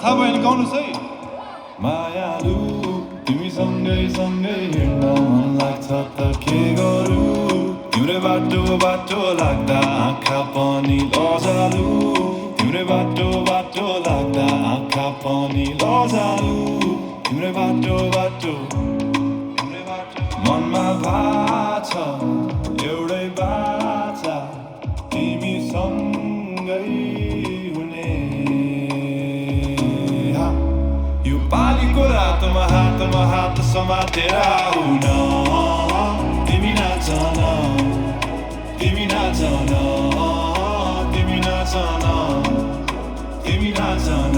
थाहा भएन गाउनुहोस् है। मायालु तिमी सँगै सँगै हिँड्न मन लाग्छ त के गरौँ तिम्रै बाटो बाटो लाग्दा आँखा पनि लजालु तिम्रै बाटो बाटो लाग्दा आँखा पनि लजालु तिम्रै बाटो बाटो मनमा भाछ एउटै बाचा तिमी सँगै हुने यो पालीको रातमा हात समातेर आउन तिमी नाच न तिमी नाच न तिमी नाच न तिमी नाच न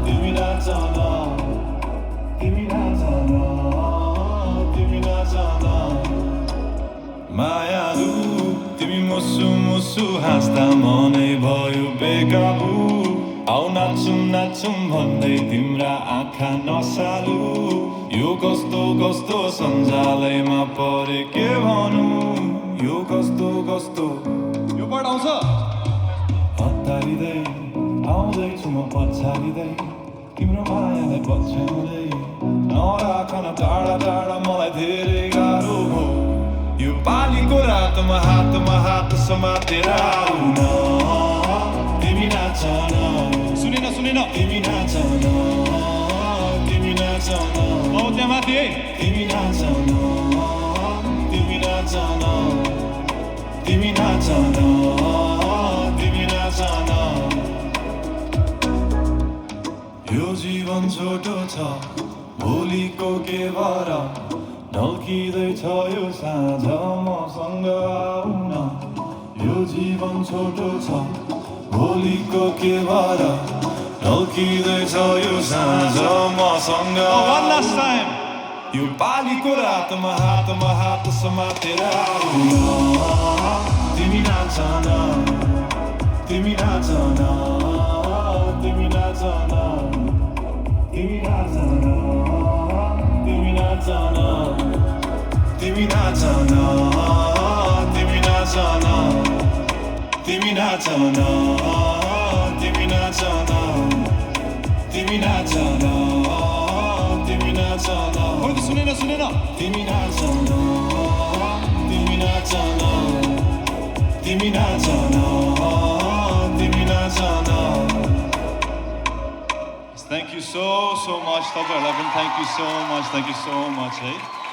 तिमी नाच न तिमी नाच न तिमी नाच न मायालु तिमी मुसु मुसु हाँस्दा मनै भयो बेकाबु आउ नाचौँ नाचौँ भन्दै तिम्रा आँखा नसालु यो कस्तो कस्तो सञ्जालैमा परे के भनौँ यो कस्तो कस्तो यो वर्ड आउँछ हतारिँदै आउँदैछु म पछारिँदै तिम्रो मायालाई पछ्याउँदै नराखन टाढा टाढा मलाई धेरै गाह्रो हो यो पालीको रातमा हात समातेर आउन तिमी नाच न सुनेन तिमी नाच न तिमी नाच न त्यहाँ माथि है तिमी नाच न तिमी नाच न तिमी नाच न तिमी नाच न यो जीवन छोटो छ भोलिको के भर ढल्किँदैछ यो साँझ मसँग आउन यो जीवन छोटो छ भोलिको के भर ढल्किँदैछ यो साँझ मसँग one last time यो पालीको रातमा हात समातेर आउन तिमी नाच न तिमी नाच न तिमी नाच न तिमी नाच न तिमी नाच न तिमी नाच न तिमी नाच न तिमी नाच न तिमी नाच न तिमी नाच न तिमी नाच न सुनेन तिमी नाच न तिमी नाच न तिमी नाच न तिमी नाच न Thank you so much. Thank you so much.